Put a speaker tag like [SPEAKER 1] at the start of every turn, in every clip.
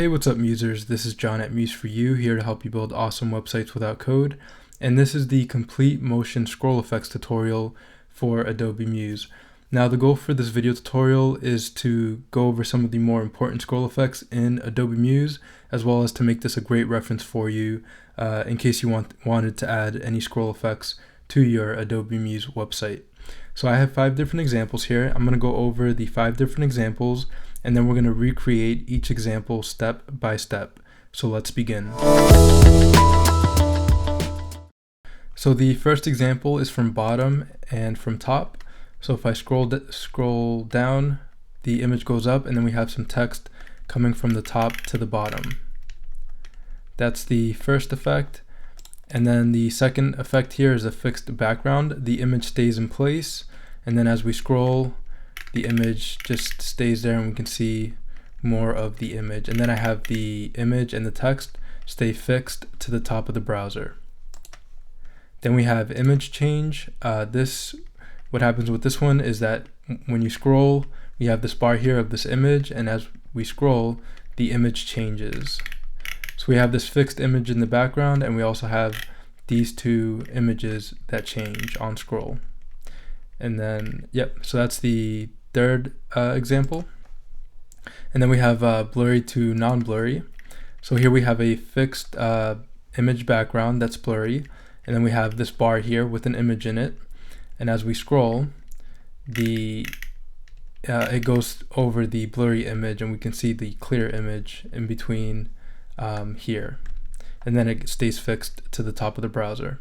[SPEAKER 1] Hey, what's up, Musers? This is John at Muse for You, here to help you build awesome websites without code. And this is the complete motion scroll effects tutorial for Adobe Muse. Now, the goal for this video tutorial is to go over some of the more important scroll effects in Adobe Muse, as well as to make this a great reference for you in case you wanted to add any scroll effects to your Adobe Muse website. So I have 5 different examples here. I'm going to go over the 5 different examples, and then we're going to recreate each example step by step. So let's begin. So the first example is from bottom and from top. So if I scroll down, the image goes up, and then we have some text coming from the top to the bottom. That's the first effect. And then the second effect here is a fixed background. The image stays in place, and then as we scroll, the image just stays there and we can see more of the image. And then I have the image and the text stay fixed to the top of the browser. Then we have image change. What happens with this one is that when you scroll, we have this bar here of this image, and as we scroll, the image changes. So we have this fixed image in the background, and we also have these 2 images that change on scroll. And then, so that's the third example. And then we have blurry to non-blurry. So here we have a fixed image background that's blurry, and then we have this bar here with an image in it. And as we scroll, it goes over the blurry image, and we can see the clear image in between here, and then it stays fixed to the top of the browser.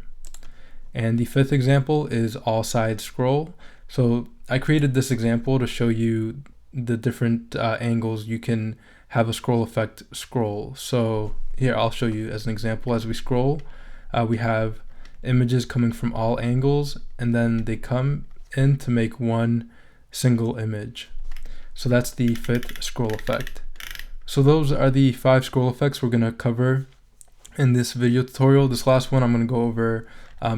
[SPEAKER 1] And the 5th example is all side scroll. So I created this example to show you the different angles you can have a scroll effect scroll. So here I'll show you as an example. As we scroll, we have images coming from all angles, and then they come in to make one single image. So that's the 5th scroll effect. So those are the 5 scroll effects we're going to cover in this video tutorial. This last one, I'm going to go over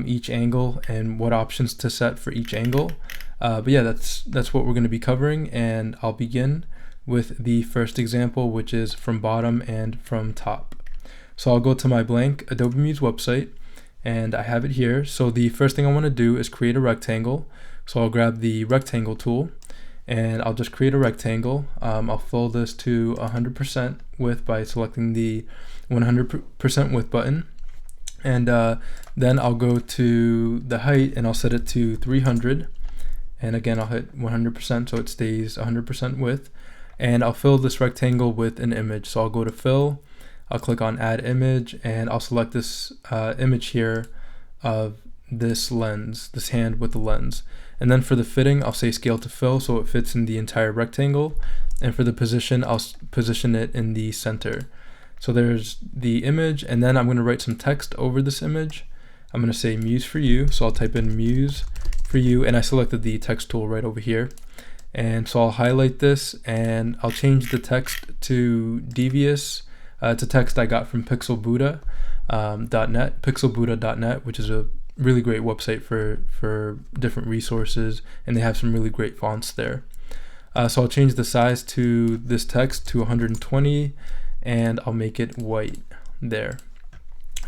[SPEAKER 1] each angle and what options to set for each angle. But yeah, that's what we're going to be covering, and I'll begin with the first example, which is from bottom and from top. So I'll go to my blank Adobe Muse website, and I have it here. So the first thing I want to do is create a rectangle. So I'll grab the rectangle tool, and I'll just create a rectangle. I'll fill this to 100% width by selecting the 100% width button, and then I'll go to the height and I'll set it to 300, and again I'll hit 100% so it stays 100% width, and I'll fill this rectangle with an image. So I'll go to fill, I'll click on add image, and I'll select this image here of this lens, this hand with the lens. And then for the fitting, I'll say scale to fill so it fits in the entire rectangle. And for the position, I'll position it in the center. So there's the image, and then I'm going to write some text over this image. I'm going to say Muse for You, so I'll type in Muse for You, and I selected the text tool right over here. And so I'll highlight this, and I'll change the text to devious. It's a text I got from pixelbuddha.net, which is a really great website for different resources, and they have some really great fonts there. So I'll change the size to this text to 120, and I'll make it white there.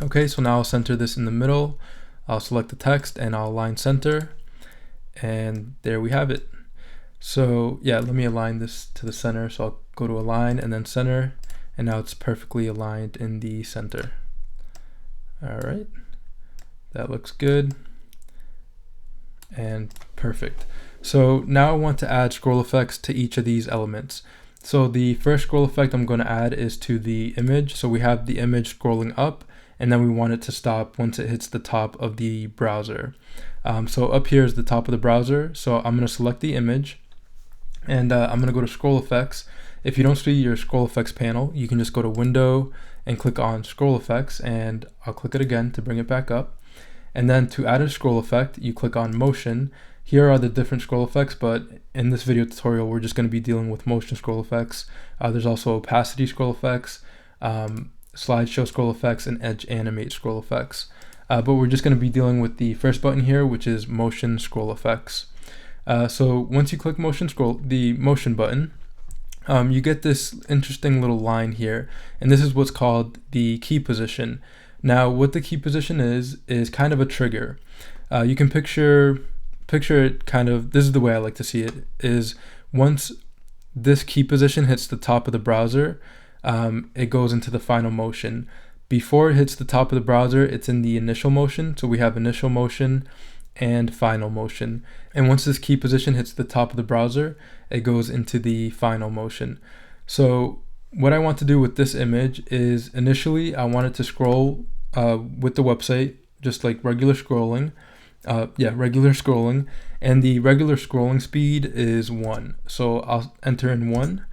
[SPEAKER 1] Okay, so now I'll center this in the middle. I'll select the text and I'll align center, and there we have it. So yeah, let me align this to the center. So I'll go to align and then center, and now it's perfectly aligned in the center. All right. That looks good and perfect. So now I want to add scroll effects to each of these elements. So the first scroll effect I'm going to add is to the image. So we have the image scrolling up, and then we want it to stop once it hits the top of the browser. So up here is the top of the browser. So I'm going to select the image, and I'm going to go to scroll effects. If you don't see your scroll effects panel, you can just go to window and click on scroll effects, and I'll click it again to bring it back up. And then to add a scroll effect, you click on motion. Here are the different scroll effects, but in this video tutorial, we're just going to be dealing with motion scroll effects. There's also opacity scroll effects, slideshow scroll effects, and edge animate scroll effects. But we're just going to be dealing with the first button here, which is motion scroll effects. So once you click the motion button, you get this interesting little line here, and this is what's called the key position. Now, what the key position is kind of a trigger. You can picture it kind of, this is the way I like to see it, is once this key position hits the top of the browser, it goes into the final motion. Before it hits the top of the browser, it's in the initial motion. So we have initial motion and final motion. And once this key position hits the top of the browser, it goes into the final motion. So what I want to do with this image is initially I want it to scroll with the website, just like regular scrolling. Regular scrolling, and the regular scrolling speed is 1. So I'll enter in 1,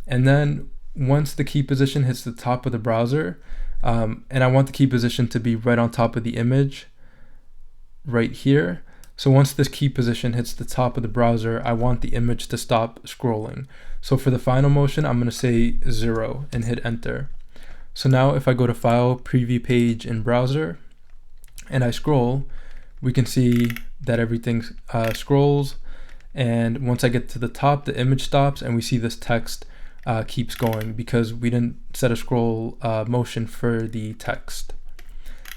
[SPEAKER 1] and then once the key position hits the top of the browser, and I want the key position to be right on top of the image, right here. So once this key position hits the top of the browser, I want the image to stop scrolling. So for the final motion, I'm going to say 0 and hit enter. So now if I go to File, Preview Page in Browser, and I scroll, we can see that everything scrolls, and once I get to the top, the image stops, and we see this text keeps going because we didn't set a scroll motion for the text.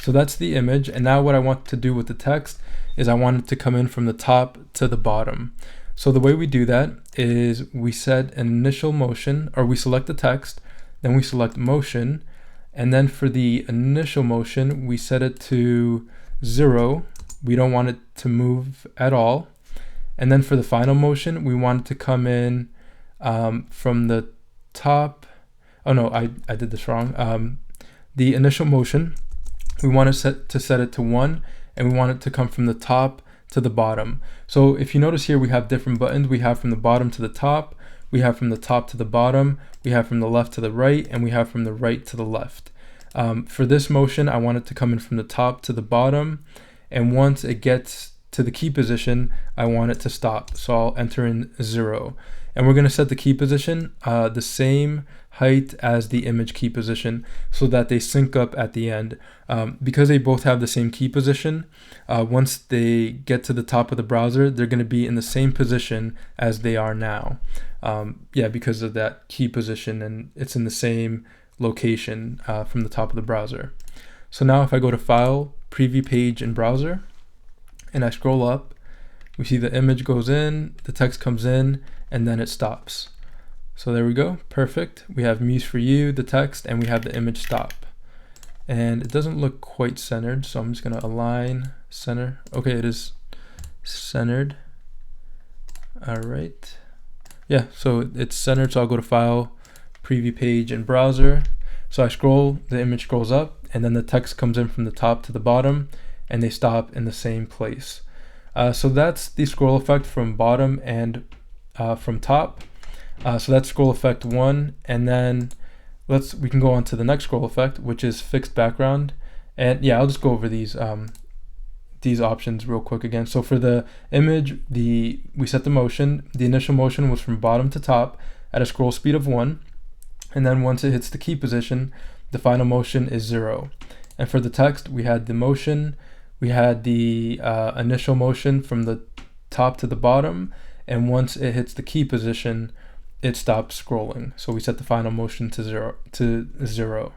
[SPEAKER 1] So that's the image, and now what I want to do with the text is I want it to come in from the top to the bottom. So the way we do that is we set an initial motion, or we select the text, then we select motion, and then for the initial motion, we set it to 0. We don't want it to move at all. And then for the final motion, we want it to come in from the top. Oh no, I did this wrong. The initial motion, we want to set it to 1, and we want it to come from the top to the bottom. So if you notice here, we have different buttons. We have from the bottom to the top, we have from the top to the bottom, we have from the left to the right, and we have from the right to the left. For this motion, I want it to come in from the top to the bottom, and once it gets to the key position, I want it to stop. So I'll enter in 0. And we're going to set the key position the same height as the image key position so that they sync up at the end. Because they both have the same key position, once they get to the top of the browser, they're going to be in the same position as they are now. Because of that key position, and it's in the same location from the top of the browser. So now if I go to File, Preview Page in Browser, and I scroll up, we see the image goes in, the text comes in, and then it stops. So there we go, perfect. We have Muse for You, the text, and we have the image stop. And it doesn't look quite centered, so I'm just gonna align, center. Okay, it is centered. All right. Yeah, so it's centered, so I'll go to File, Preview Page in Browser. So I scroll, the image scrolls up, and then the text comes in from the top to the bottom, and they stop in the same place. So that's the scroll effect from bottom and from top. So that's scroll effect 1, and then we can go on to the next scroll effect, which is fixed background. And yeah, I'll just go over these options real quick again. So for the image, we set the motion. The initial motion was from bottom to top at a scroll speed of 1, and then once it hits the key position, the final motion is 0. And for the text, we had the motion, we had the initial motion from the top to the bottom, and once it hits the key position, it stops scrolling. So we set the final motion to 0.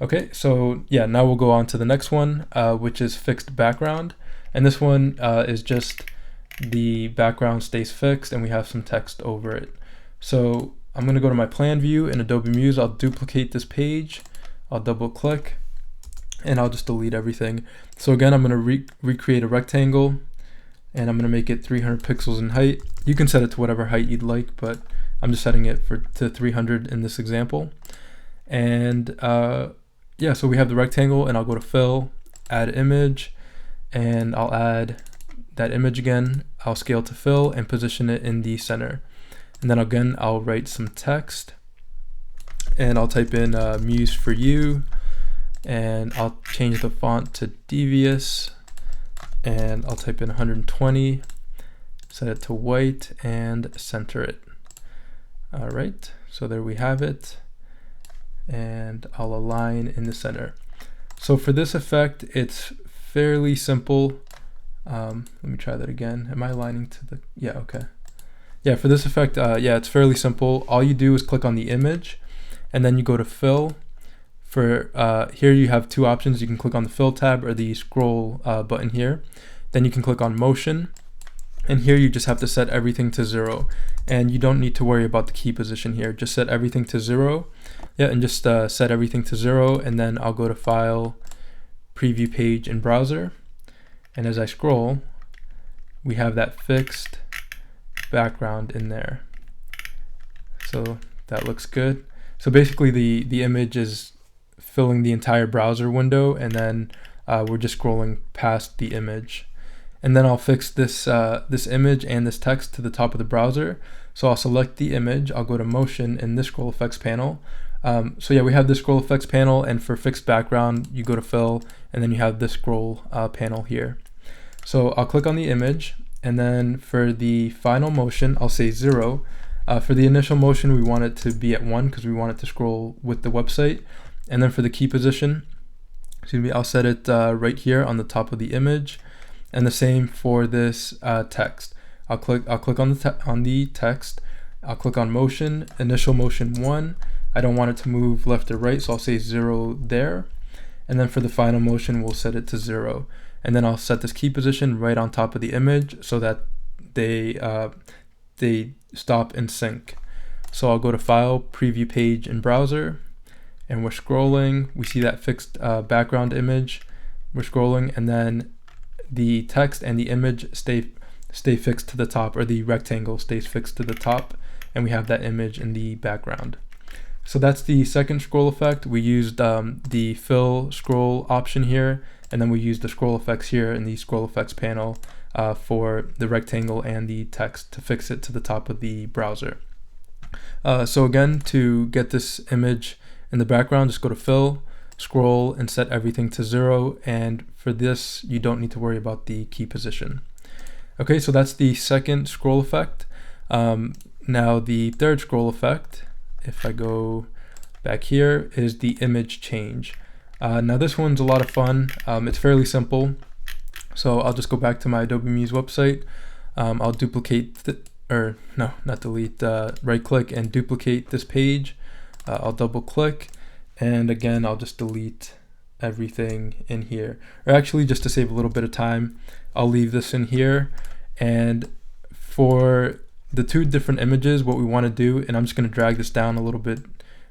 [SPEAKER 1] Okay, so yeah, now we'll go on to the next one, which is fixed background. And this one is just the background stays fixed and we have some text over it. So I'm going to go to my plan view in Adobe Muse. I'll duplicate this page. I'll double click and I'll just delete everything. So again, I'm going to recreate a rectangle and I'm going to make it 300 pixels in height. You can set it to whatever height you'd like, but I'm just setting it to 300 in this example. And yeah, so we have the rectangle and I'll go to Fill, Add Image, and I'll add that image again. I'll scale to fill and position it in the center. And then again, I'll write some text and I'll type in Muse for You, and I'll change the font to Devious, and I'll type in 120, set it to white, and center it. All right, so there we have it, and I'll align in the center. So for this effect, it's fairly simple. Let me try that again. Am I aligning to the, yeah, okay. Yeah, for this effect, yeah, it's fairly simple. All you do is click on the image, and then you go to fill. For here you have two options. You can click on the fill tab or the scroll button here. Then you can click on motion, and here you just have to set everything to 0, and you don't need to worry about the key position here. Just set everything to 0. Yeah, and just set everything to 0, and then I'll go to File, Preview Page in Browser, and as I scroll, we have that fixed background in there. So that looks good. So basically the image is filling the entire browser window, and then we're just scrolling past the image. And then I'll fix this this image and this text to the top of the browser. So I'll select the image, I'll go to motion in this scroll effects panel. So yeah, we have this scroll effects panel, and for fixed background, you go to fill, and then you have this scroll panel here. So I'll click on the image, and then for the final motion, I'll say 0. For the initial motion, we want it to be at 1 because we want it to scroll with the website. And then for the key position, excuse me, I'll set it right here on the top of the image. And the same for this text. I'll click on the text. I'll click on motion, initial motion 1. I don't want it to move left or right, so I'll say 0 there. And then for the final motion, we'll set it to 0. And then I'll set this key position right on top of the image so that they stop in sync. So I'll go to File, Preview Page in Browser, and we're scrolling. We see that fixed background image. We're scrolling, and then the text and the image stay fixed to the top, or the rectangle stays fixed to the top, and we have that image in the background. So that's the second scroll effect. We used the fill scroll option here, and then we used the scroll effects here in the scroll effects panel for the rectangle and the text to fix it to the top of the browser. So again, to get this image in the background, just go to fill, scroll, and set everything to 0. And for this, you don't need to worry about the key position. Okay, so that's the second scroll effect. Now the third scroll effect, if I go back here, is the image change. Now this one's a lot of fun. It's fairly simple. So I'll just go back to my Adobe Muse website. I'll duplicate, right click and duplicate this page. I'll double click, and again, I'll just delete everything in here. Or actually, just to save a little bit of time, I'll leave this in here. And for the two different images, what we want to do, and I'm just going to drag this down a little bit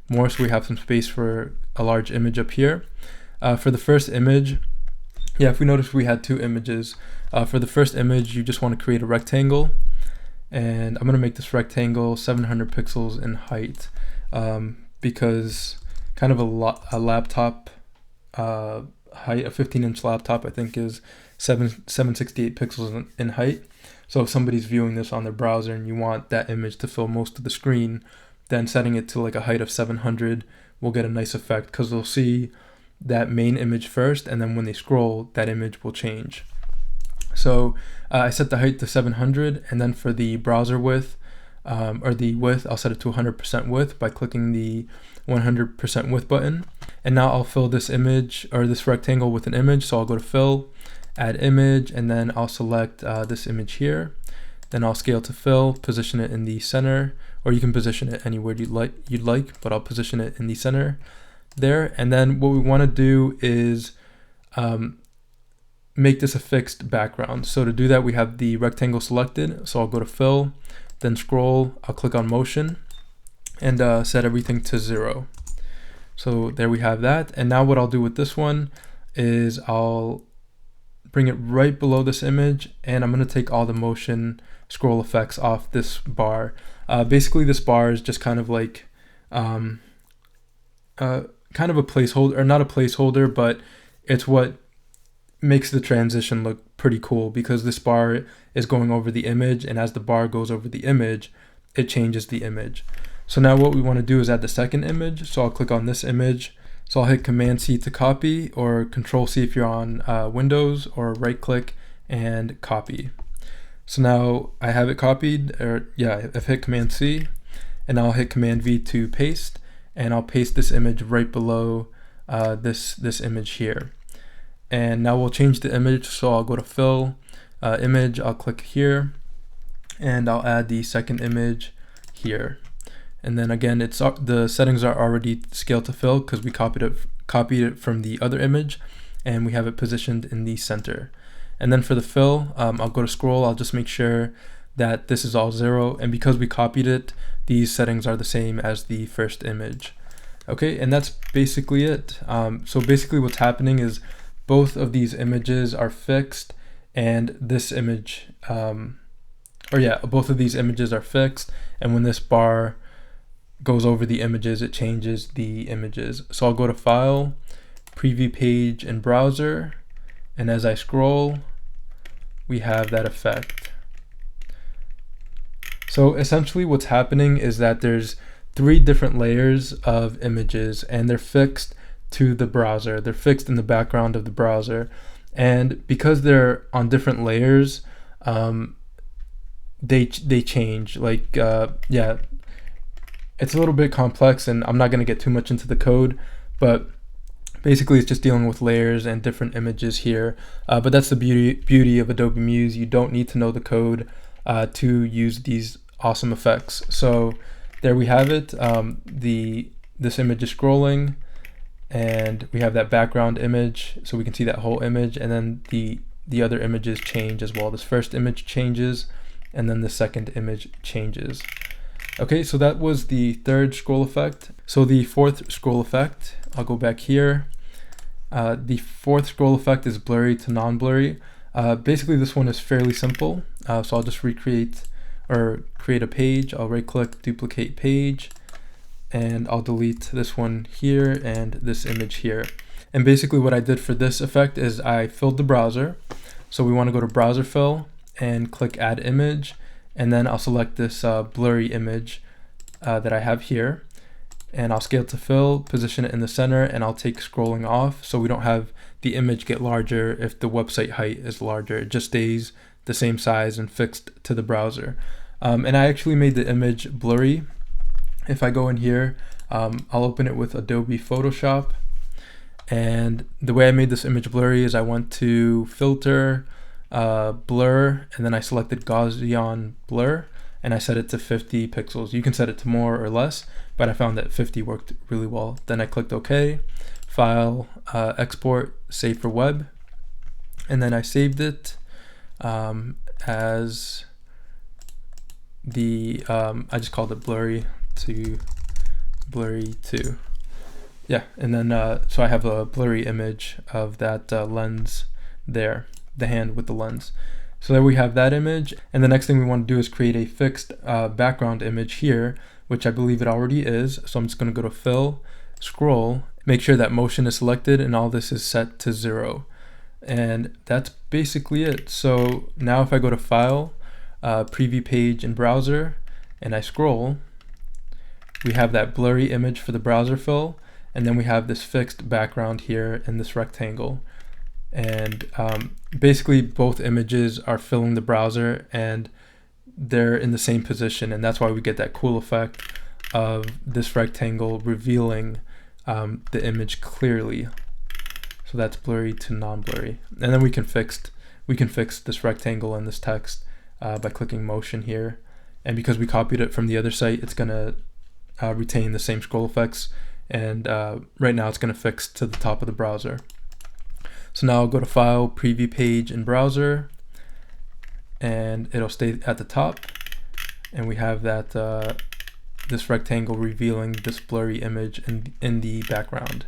[SPEAKER 1] more so we have some space for a large image up here. For the first image, yeah, if we notice we had two images. For the first image, you just want to create a rectangle, and I'm going to make this rectangle 700 pixels in height because kind of a laptop height, a 15-inch laptop, I think is 768 pixels in height. So if somebody's viewing this on their browser and you want that image to fill most of the screen, then setting it to like a height of 700 will get a nice effect because they'll see that main image first, and then when they scroll, that image will change. So I set the height to 700, and then for the browser width, or the width, I'll set it to 100% width by clicking the 100% width button. And now I'll fill this image, or this rectangle, with an image. So I'll go to fill, add image, and then I'll select this image here. Then I'll scale to fill, position it in the center, or you can position it anywhere you'd like, but I'll position it in the center there. And then what we want to do is make this a fixed background. So to do that, we have the rectangle selected. So I'll go to fill, then scroll, I'll click on motion, and set everything to 0. So there we have that. And now what I'll do with this one is I'll bring it right below this image, and I'm going to take all the motion scroll effects off this bar. Basically, this bar is just kind of like kind of a placeholder, or not a placeholder, but it's what makes the transition look pretty cool, because this bar is going over the image, and as the bar goes over the image, it changes the image. So now what we want to do is add the second image. So I'll click on this image. So I'll hit Command C to copy, or Control C if you're on Windows, or right click and copy. So now I have it copied, or yeah, I've hit Command C, and now I'll hit Command V to paste, and I'll paste this image right below this image here. And now we'll change the image. So I'll go to fill, image, I'll click here, and I'll add the second image here. And then again, the settings are already scaled to fill because we copied it from the other image, and we have it positioned in the center. And then for the fill, I'll go to scroll. I'll just make sure that this is all 0, and because we copied it, these settings are the same as the first image. Okay, and that's basically it. So basically what's happening is both of these images are fixed, and this image, both of these images are fixed, and when this bar goes over the images, it changes the images. So I'll go to File, Preview Page in Browser, and as I scroll, we have that effect. So essentially what's happening is that there's 3 different layers of images, and they're fixed to the browser. They're fixed in the background of the browser. And because they're on different layers, they change. Like, it's a little bit complex, and I'm not going to get too much into the code, but basically it's just dealing with layers and different images here. But that's the beauty of Adobe Muse. You don't need to know the code to use these awesome effects. So there we have it. This image is scrolling, and we have that background image, so we can see that whole image, and then the other images change as well. This first image changes, and then the second image changes. Okay, so that was the third scroll effect. So the fourth scroll effect, I'll go back here. The fourth scroll effect is blurry to non-blurry. Basically this one is fairly simple. So I'll just create a page. I'll right click, duplicate page, and I'll delete this one here and this image here. And basically what I did for this effect is I filled the browser. So we want to go to browser fill and click add image, and then I'll select this blurry image that I have here, and I'll scale to fill, position it in the center, and I'll take scrolling off so we don't have the image get larger if the website height is larger. It just stays the same size and fixed to the browser. And I actually made the image blurry. If I go in here, I'll open it with Adobe Photoshop, and the way I made this image blurry is I went to filter, blur, and then I selected Gaussian blur, and I set it to 50 pixels. You can set it to more or less, but I found that 50 worked really well. Then I clicked OK, File, Export, Save for Web, and then I saved it as the I just called it blurry to. Yeah, and then so I have a blurry image of that lens there, the hand with the lens. So there we have that image, and the next thing we want to do is create a fixed background image here, which I believe it already is. So I'm just going to go to fill, scroll, make sure that motion is selected, and all this is set to 0. And that's basically it. So now if I go to File, Preview Page in Browser, and I scroll, we have that blurry image for the browser fill, and then we have this fixed background here in this rectangle. And basically both images are filling the browser, and they're in the same position, and that's why we get that cool effect of this rectangle revealing the image clearly. So that's blurry to non-blurry. And then we can fix this rectangle and this text by clicking motion here. And because we copied it from the other site, it's gonna retain the same scroll effects, and right now it's gonna fix to the top of the browser. So now I'll go to File, Preview Page in Browser, and it'll stay at the top, and we have that this rectangle revealing this blurry image in the background.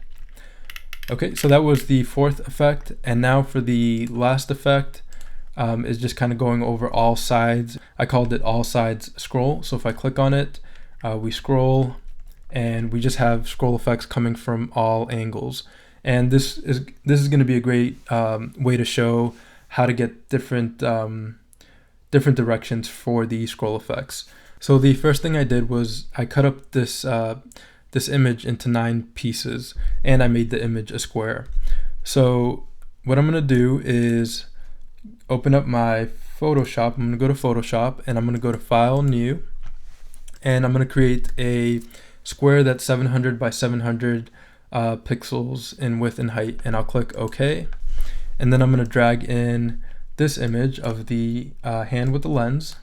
[SPEAKER 1] Okay, so that was the fourth effect, and now for the last effect is just kind of going over all sides. I called it all sides scroll. So if I click on it, we scroll, and we just have scroll effects coming from all angles. And this is going to be a great way to show how to get different directions for the scroll effects. So the first thing I did was I cut up this image into 9 pieces, and I made the image a square. So what I'm going to do is open up my Photoshop. I'm going to go to Photoshop, and I'm going to go to File, New, and I'm going to create a square that's 700 by 700 pixels in width and height, and I'll click OK. And then I'm going to drag in this image of the hand with the lens.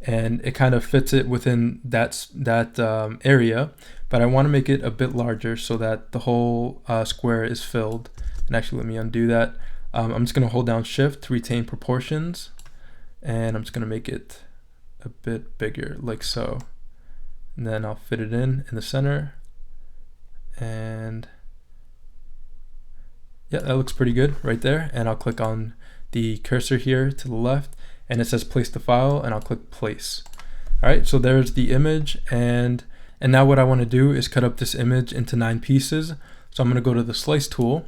[SPEAKER 1] and it kind of fits it within that area, but I want to make it a bit larger so that the whole square is filled. And actually, let me undo that. I'm just going to hold down Shift to retain proportions, and I'm just going to make it a bit bigger, like so. And then I'll fit it in the center, and yeah, that looks pretty good right there. And I'll click on the cursor here to the left, and it says place the file, and I'll click place. All right, so there's the image, and now what I want to do is cut up this image into 9 pieces. So I'm going to go to the slice tool,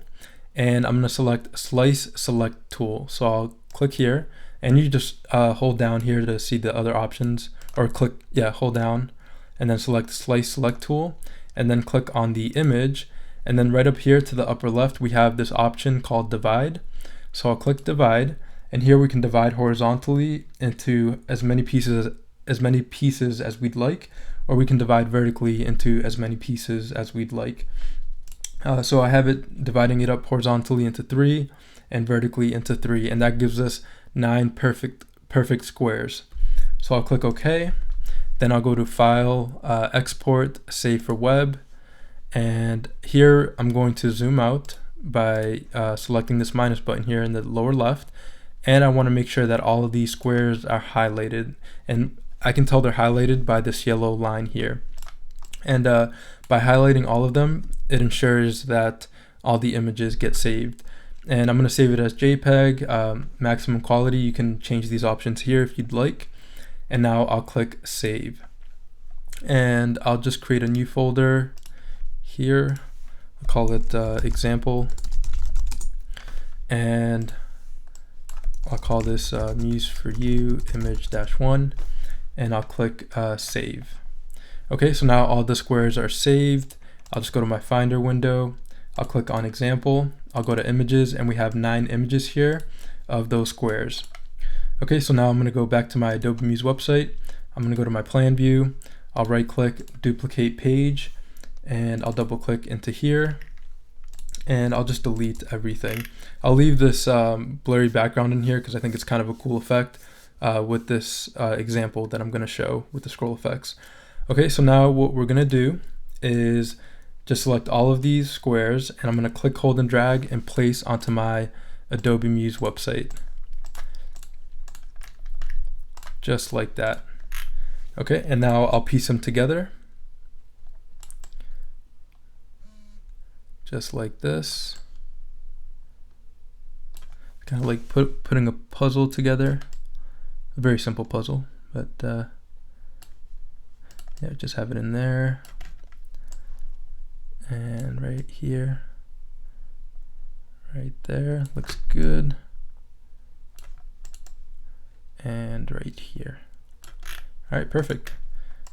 [SPEAKER 1] and I'm going to select slice select tool. So I'll click here, and you just hold down here to see the other options, or click, yeah, hold down and then select slice select tool, and then click on the image. And then right up here to the upper left, we have this option called divide. So I'll click divide, and here we can divide horizontally into as many pieces as we'd like, or we can divide vertically into as many pieces as we'd like. So I have it dividing it up horizontally into 3 and vertically into 3, and that gives us 9 perfect squares. So I'll click OK. Then I'll go to File, Export, Save for Web, and here I'm going to zoom out by selecting this minus button here in the lower left, and I want to make sure that all of these squares are highlighted, and I can tell they're highlighted by this yellow line here. And by highlighting all of them, it ensures that all the images get saved. And I'm going to save it as JPEG, maximum quality. You can change these options here if you'd like. And now I'll click save, and I'll just create a new folder here. I'll call it example, and I'll call this Muse for You image-1, and I'll click save. Okay, so now all the squares are saved. I'll just go to my Finder window. I'll click on example. I'll go to images, and we have 9 images here of those squares. Okay, so now I'm going to go back to my Adobe Muse website. I'm going to go to my plan view. I'll right click, duplicate page, and I'll double click into here, and I'll just delete everything. I'll leave this blurry background in here because I think it's kind of a cool effect with this example that I'm going to show with the scroll effects. Okay, so now what we're going to do is just select all of these squares, and I'm going to click, hold, and drag and place onto my Adobe Muse website. Just like that. Okay, and now I'll piece them together. Just like this. Kind of like putting a puzzle together. A very simple puzzle, but yeah, just have it in there. And right here. Right there, looks good. And right here. All right, perfect.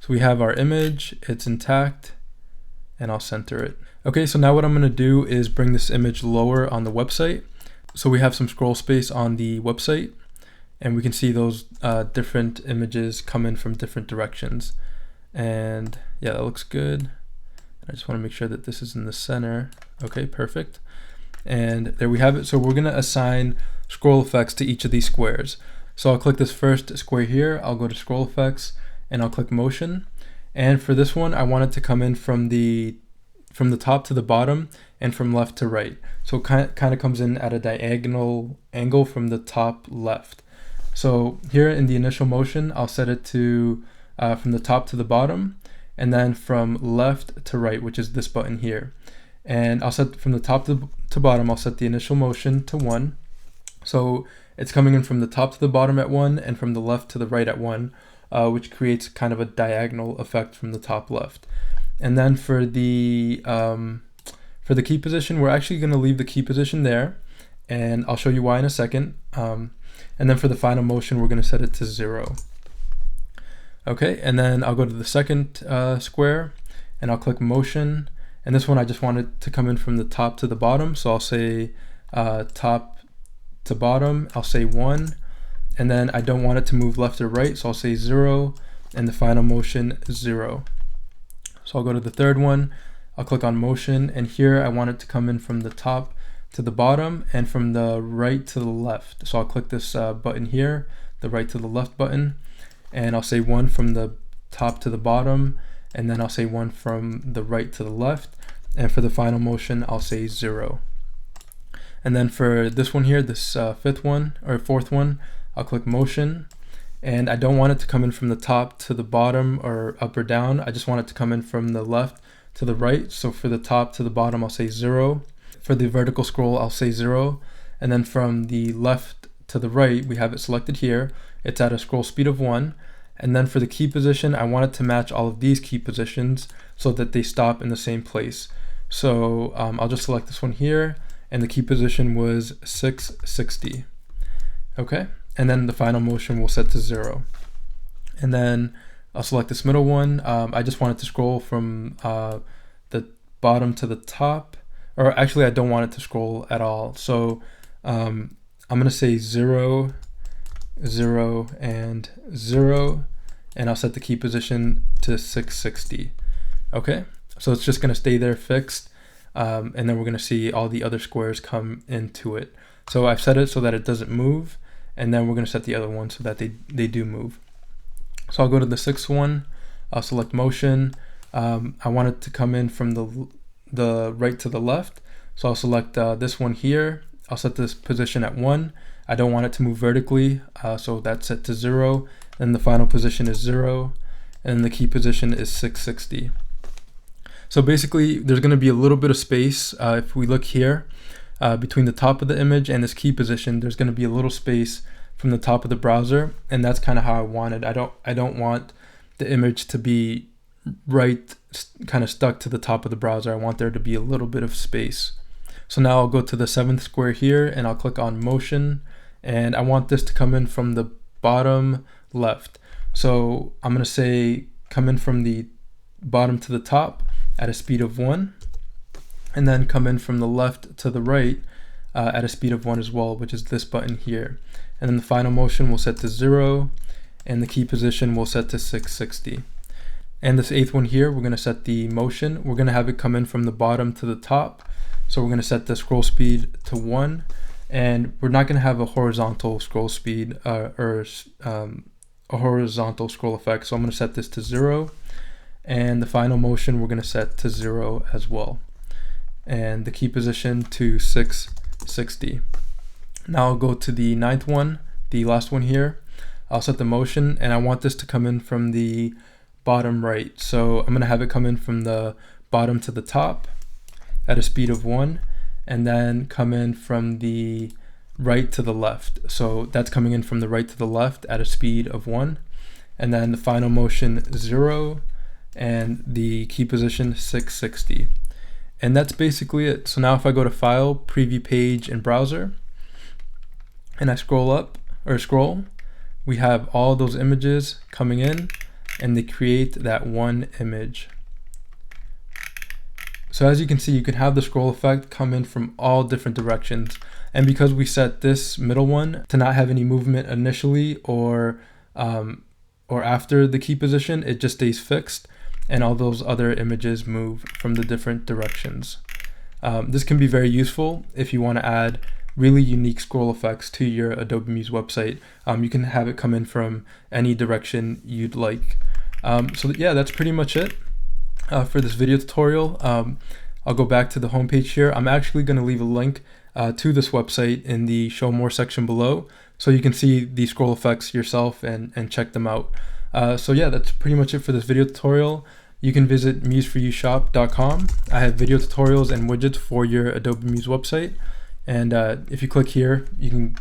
[SPEAKER 1] So we have our image, it's intact, and I'll center it. Okay, so now what I'm going to do is bring this image lower on the website. So we have some scroll space on the website, and we can see those different images come in from different directions. And yeah, that looks good. I just want to make sure that this is in the center. Okay, perfect. And there we have it. So we're going to assign scroll effects to each of these squares. So I'll click this first square here, I'll go to scroll effects, and I'll click motion. And for this one, I want it to come in from the top to the bottom and from left to right. So it kind of comes in at a diagonal angle from the top left. So here in the initial motion, I'll set it to from the top to the bottom, and then from left to right, which is this button here. And I'll set from the top to bottom, I'll set the initial motion to 1. So it's coming in from the top to the bottom at 1 and from the left to the right at 1, which creates kind of a diagonal effect from the top left. And then for the key position, we're actually going to leave the key position there, and I'll show you why in a second. And then for the final motion, we're going to set it to 0. Okay, and then I'll go to the second square, and I'll click motion. And this one, I just want it to come in from the top to the bottom, so I'll say top to bottom, I'll say 1, and then I don't want it to move left or right, so I'll say 0, and the final motion 0. So I'll go to the third one, I'll click on motion, and here I want it to come in from the top to the bottom and from the right to the left. So I'll click this button here, the right to the left button, and I'll say 1 from the top to the bottom, and then I'll say 1 from the right to the left, and for the final motion I'll say 0. And then for this one here, this fourth one, I'll click motion, and I don't want it to come in from the top to the bottom or up or down. I just want it to come in from the left to the right. So for the top to the bottom, I'll say 0. For the vertical scroll, I'll say 0. And then from the left to the right, we have it selected here. It's at a scroll speed of 1. And then for the key position, I want it to match all of these key positions so that they stop in the same place. So I'll just select this one here, and the key position was 660. Okay, and then the final motion will set to 0. And then I'll select this middle one. I just want it to scroll from the bottom to the top, or actually I don't want it to scroll at all. So I'm gonna say 0, 0, and 0, and I'll set the key position to 660. Okay, so it's just gonna stay there fixed, and then we're gonna see all the other squares come into it. So I've set it so that it doesn't move, and then we're gonna set the other one so that they do move. So I'll go to the 6th one, I'll select motion. I want it to come in from the right to the left, so I'll select this one here. I'll set this position at 1. I don't want it to move vertically, so that's set to 0. And the final position is 0, and the key position is 660. So basically, there's going to be a little bit of space. If we look here, between the top of the image and this key position, there's going to be a little space from the top of the browser, and that's kind of how I want it. I don't want the image to be right, kind of stuck to the top of the browser. I want there to be a little bit of space. So now I'll go to the 7th square here, and I'll click on motion, and I want this to come in from the bottom left. So I'm going to say come in from the bottom to the top at a speed of 1, and then come in from the left to the right at a speed of 1 as well, which is this button here. And then the final motion will set to 0, and the key position will set to 660. And this 8th one here, we're going to set the motion. We're going to have it come in from the bottom to the top. So we're going to set the scroll speed to 1, and we're not going to have a horizontal scroll speed or a horizontal scroll effect. So I'm going to set this to 0, and the final motion we're going to set to 0 as well, and the key position to 660. Now I'll go to the 9th one, the last one here. I'll set the motion, and I want this to come in from the bottom right. So I'm going to have it come in from the bottom to the top at a speed of 1, and then come in from the right to the left. So that's coming in from the right to the left at a speed of 1, and then the final motion 0, and the key position 660. And that's basically it. So now if I go to File, Preview Page in Browser, and I scroll up, we have all those images coming in, and they create that one image. So as you can see, you can have the scroll effect come in from all different directions. And because we set this middle one to not have any movement initially or after the key position, it just stays fixed, and all those other images move from the different directions. This can be very useful if you want to add really unique scroll effects to your Adobe Muse website. You can have it come in from any direction you'd like. So yeah, that's pretty much it for this video tutorial. I'll go back to the homepage here. I'm actually going to leave a link to this website in the Show More section below, so you can see the scroll effects yourself and check them out. So yeah, that's pretty much it for this video tutorial. You can visit museforYouShop.com. I have video tutorials and widgets for your Adobe Muse website. And if you click here, you can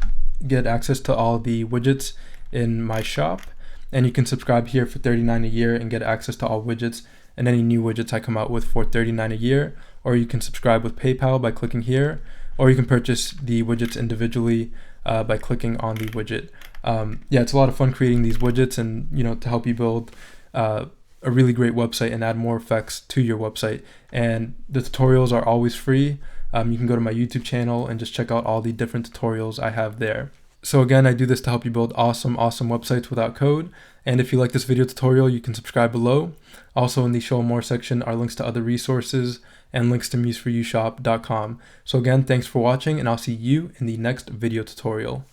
[SPEAKER 1] get access to all the widgets in my shop. And you can subscribe here for $39 a year and get access to all widgets and any new widgets I come out with for $39 a year. Or you can subscribe with PayPal by clicking here. Or you can purchase the widgets individually by clicking on the widget. Yeah, it's a lot of fun creating these widgets, and to help you build a really great website and add more effects to your website. And the tutorials are always free. You can go to my YouTube channel and just check out all the different tutorials I have there. So again, I do this to help you build awesome websites without code. And if you like this video tutorial, you can subscribe below. Also in the Show More section are links to other resources and links to museforYouShop.com. So again, thanks for watching, and I'll see you in the next video tutorial.